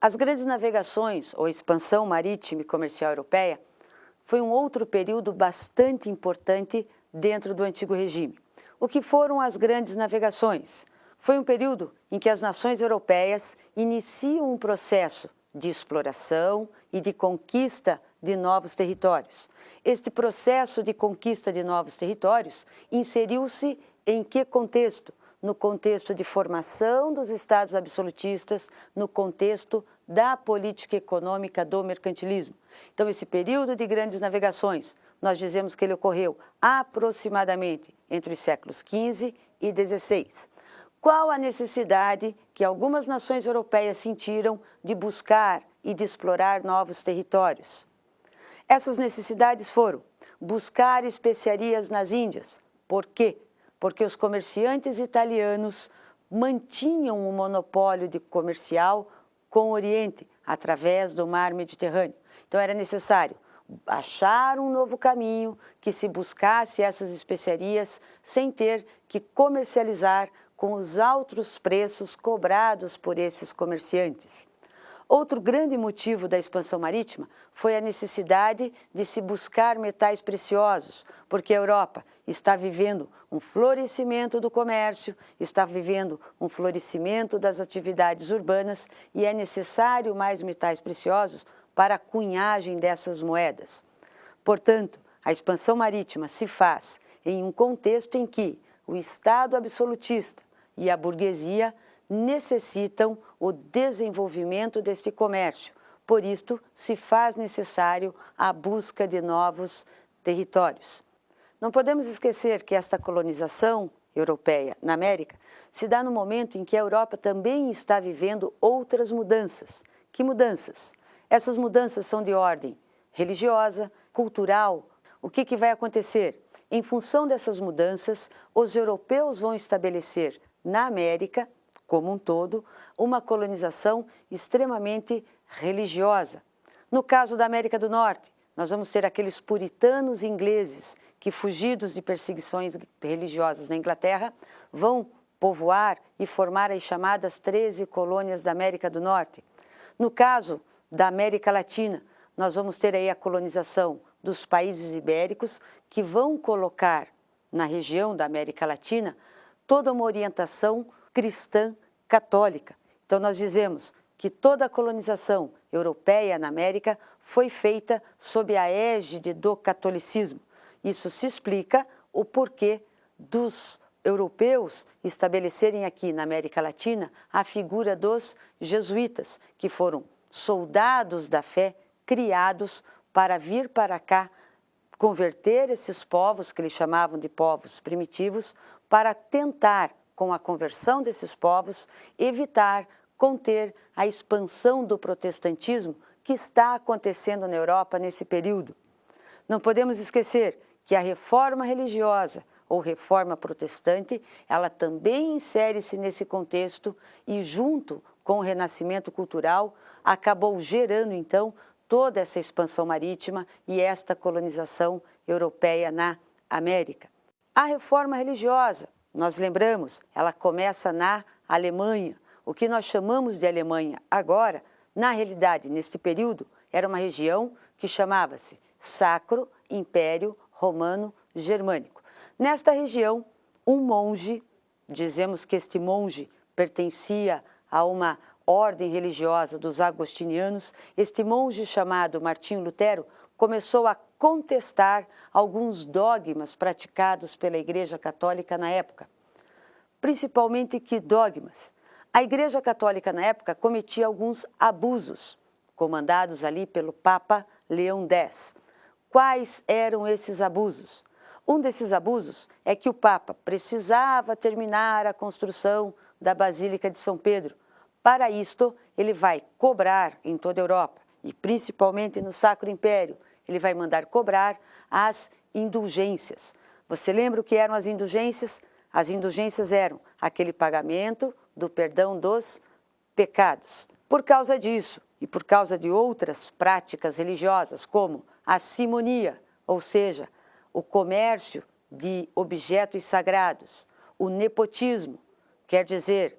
As grandes navegações, ou expansão marítima e comercial europeia, foi um outro período bastante importante dentro do antigo regime. O que foram as grandes navegações? Foi um período em que as nações europeias iniciam um processo de exploração e de conquista de novos territórios. Este processo de conquista de novos territórios inseriu-se em que contexto? No contexto de formação dos estados absolutistas, no contexto da política econômica do mercantilismo. Então, esse período de grandes navegações, nós dizemos que ele ocorreu aproximadamente entre os séculos XV e XVI. Qual a necessidade que algumas nações europeias sentiram de buscar e de explorar novos territórios? Essas necessidades foram buscar especiarias nas Índias. Por quê? Porque os comerciantes italianos mantinham um monopólio comercial com o Oriente, através do mar Mediterrâneo. Então era necessário achar um novo caminho que se buscasse essas especiarias sem ter que comercializar com os altos preços cobrados por esses comerciantes. Outro grande motivo da expansão marítima foi a necessidade de se buscar metais preciosos, porque a Europa está vivendo um florescimento do comércio, está vivendo um florescimento das atividades urbanas e é necessário mais metais preciosos para a cunhagem dessas moedas. Portanto, a expansão marítima se faz em um contexto em que o Estado absolutista e a burguesia necessitam o desenvolvimento desse comércio. Por isto, se faz necessário a busca de novos territórios. Não podemos esquecer que esta colonização europeia na América se dá no momento em que a Europa também está vivendo outras mudanças. Que mudanças? Essas mudanças são de ordem religiosa, cultural. O que vai acontecer? Em função dessas mudanças, os europeus vão estabelecer na América, como um todo, uma colonização extremamente religiosa. No caso da América do Norte, nós vamos ter aqueles puritanos ingleses que, fugidos de perseguições religiosas na Inglaterra, vão povoar e formar as chamadas 13 colônias da América do Norte. No caso da América Latina, nós vamos ter aí a colonização dos países ibéricos que vão colocar na região da América Latina toda uma orientação cristã católica. Então nós dizemos que toda a colonização europeia na América foi feita sob a égide do catolicismo. Isso se explica o porquê dos europeus estabelecerem aqui na América Latina a figura dos jesuítas, que foram soldados da fé criados para vir para cá converter esses povos, que eles chamavam de povos primitivos, para tentar, com a conversão desses povos, evitar, conter a expansão do protestantismo que está acontecendo na Europa nesse período. Não podemos esquecer que a reforma religiosa ou reforma protestante, ela também insere-se nesse contexto e, junto com o renascimento cultural, acabou gerando, então, toda essa expansão marítima e esta colonização europeia na América. A reforma religiosa, nós lembramos, ela começa na Alemanha. O que nós chamamos de Alemanha agora, na realidade, neste período, era uma região que chamava-se Sacro Império Romano Germânico. Nesta região, um monge, dizemos que este monge pertencia a uma ordem religiosa dos agostinianos, este monge chamado Martinho Lutero começou a contestar alguns dogmas praticados pela Igreja Católica na época. Principalmente que dogmas? A Igreja Católica na época cometia alguns abusos, comandados ali pelo Papa Leão X. Quais eram esses abusos? Um desses abusos é que o Papa precisava terminar a construção da Basílica de São Pedro. Para isto, ele vai cobrar em toda a Europa, e principalmente no Sacro Império, ele vai mandar cobrar as indulgências. Você lembra o que eram as indulgências? As indulgências eram aquele pagamento do perdão dos pecados. Por causa disso, e por causa de outras práticas religiosas, como a simonia, ou seja, o comércio de objetos sagrados, o nepotismo, quer dizer,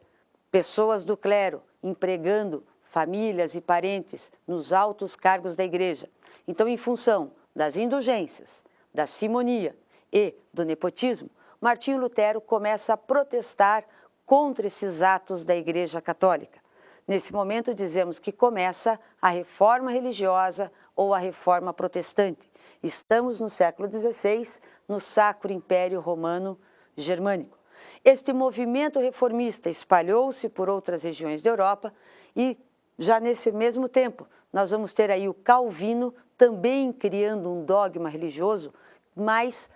pessoas do clero empregando famílias e parentes nos altos cargos da Igreja. Então, em função das indulgências, da simonia e do nepotismo, Martinho Lutero começa a protestar contra esses atos da Igreja Católica. Nesse momento, dizemos que começa a reforma religiosa ou a reforma protestante. Estamos no século XVI, no Sacro Império Romano Germânico. Este movimento reformista espalhou-se por outras regiões da Europa e, já nesse mesmo tempo, nós vamos ter aí o Calvino também criando um dogma religioso mais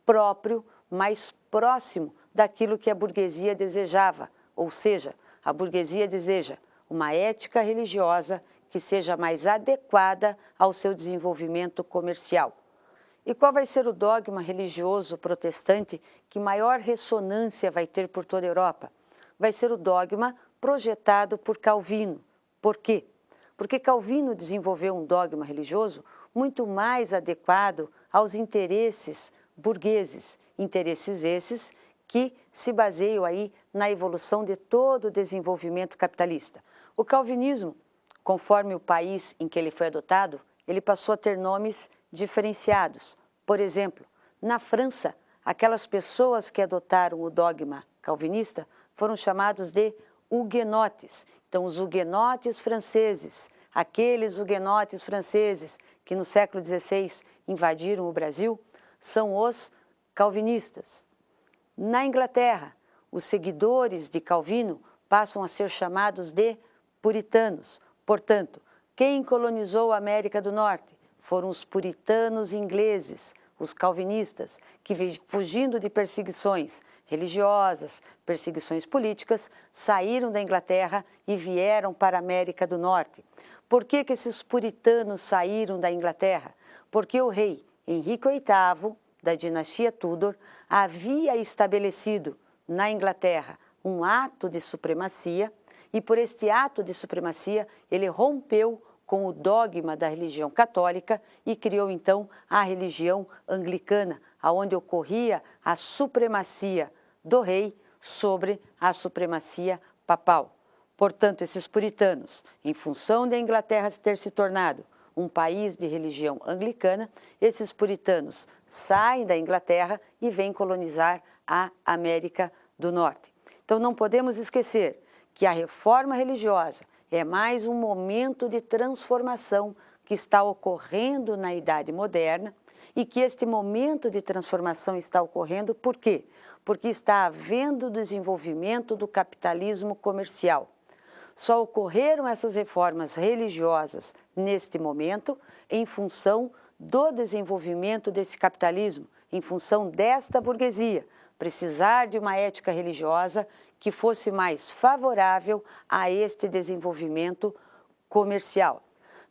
próprio, mais próximo daquilo que a burguesia desejava, ou seja, a burguesia deseja uma ética religiosa que seja mais adequada ao seu desenvolvimento comercial. E qual vai ser o dogma religioso protestante que maior ressonância vai ter por toda a Europa? Vai ser o dogma projetado por Calvino. Por quê? Porque Calvino desenvolveu um dogma religioso muito mais adequado aos interesses burgueses, interesses esses que se baseiam aí na evolução de todo o desenvolvimento capitalista. O calvinismo, conforme o país em que ele foi adotado, ele passou a ter nomes diferenciados. Por exemplo, na França, aquelas pessoas que adotaram o dogma calvinista foram chamados de huguenotes. Então, os huguenotes franceses, aqueles huguenotes franceses que no século XVI invadiram o Brasil, são os calvinistas. Na Inglaterra, os seguidores de Calvino passam a ser chamados de puritanos. Portanto, quem colonizou a América do Norte foram os puritanos ingleses, os calvinistas, que, fugindo de perseguições religiosas, perseguições políticas, saíram da Inglaterra e vieram para a América do Norte. Por que esses puritanos saíram da Inglaterra? Porque o rei Henrique VIII, da dinastia Tudor, havia estabelecido na Inglaterra um ato de supremacia e por este ato de supremacia ele rompeu com o dogma da religião católica e criou então a religião anglicana, onde ocorria a supremacia do rei sobre a supremacia papal. Portanto, esses puritanos, em função da Inglaterra ter se tornado um país de religião anglicana, esses puritanos saem da Inglaterra e vêm colonizar a América do Norte. Então, não podemos esquecer que a reforma religiosa é mais um momento de transformação que está ocorrendo na Idade Moderna e que este momento de transformação está ocorrendo por quê? Porque está havendo desenvolvimento do capitalismo comercial. Só ocorreram essas reformas religiosas neste momento em função do desenvolvimento desse capitalismo, em função desta burguesia, precisar de uma ética religiosa que fosse mais favorável a este desenvolvimento comercial.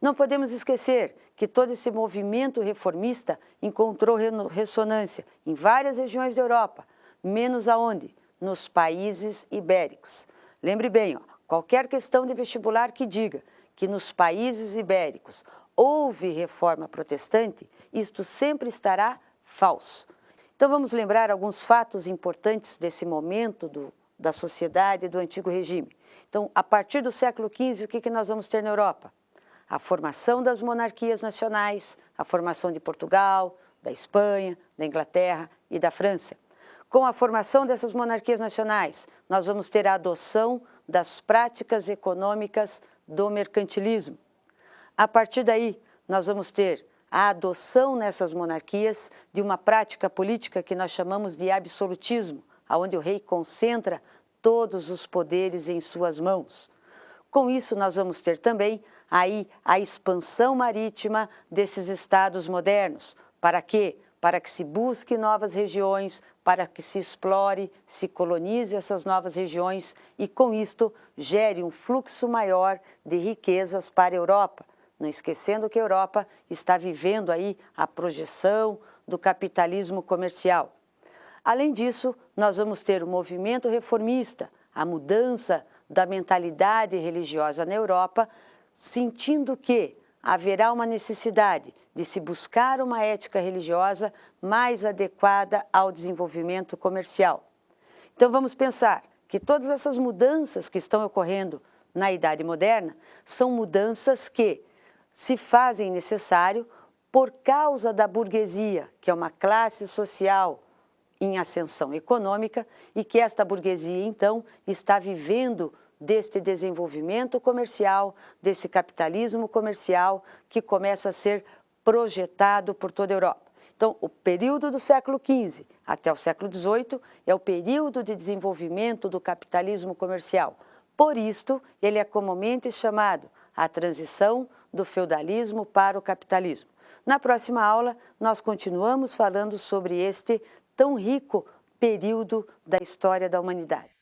Não podemos esquecer que todo esse movimento reformista encontrou ressonância em várias regiões da Europa, menos aonde? Nos países ibéricos. Lembre bem, qualquer questão de vestibular que diga que nos países ibéricos houve reforma protestante, isto sempre estará falso. Então vamos lembrar alguns fatos importantes desse momento da sociedade do Antigo Regime. Então, a partir do século XV, o que nós vamos ter na Europa? A formação das monarquias nacionais, a formação de Portugal, da Espanha, da Inglaterra e da França. Com a formação dessas monarquias nacionais, nós vamos ter a adoção das práticas econômicas do mercantilismo. A partir daí, nós vamos ter a adoção nessas monarquias de uma prática política que nós chamamos de absolutismo, onde o rei concentra todos os poderes em suas mãos. Com isso, nós vamos ter também aí a expansão marítima desses estados modernos. Para quê? Para que se busque novas regiões, para que se explore, se colonize essas novas regiões e, com isto, gere um fluxo maior de riquezas para a Europa. Não esquecendo que a Europa está vivendo aí a projeção do capitalismo comercial. Além disso, nós vamos ter o movimento reformista, a mudança da mentalidade religiosa na Europa, sentindo que haverá uma necessidade de se buscar uma ética religiosa mais adequada ao desenvolvimento comercial. Então vamos pensar que todas essas mudanças que estão ocorrendo na Idade Moderna são mudanças que se fazem necessário por causa da burguesia, que é uma classe social em ascensão econômica e que esta burguesia, então, está vivendo deste desenvolvimento comercial, desse capitalismo comercial que começa a ser projetado por toda a Europa. Então, o período do século XV até o século XVIII é o período de desenvolvimento do capitalismo comercial. Por isto, ele é comumente chamado a transição do feudalismo para o capitalismo. Na próxima aula, nós continuamos falando sobre este tão rico período da história da humanidade.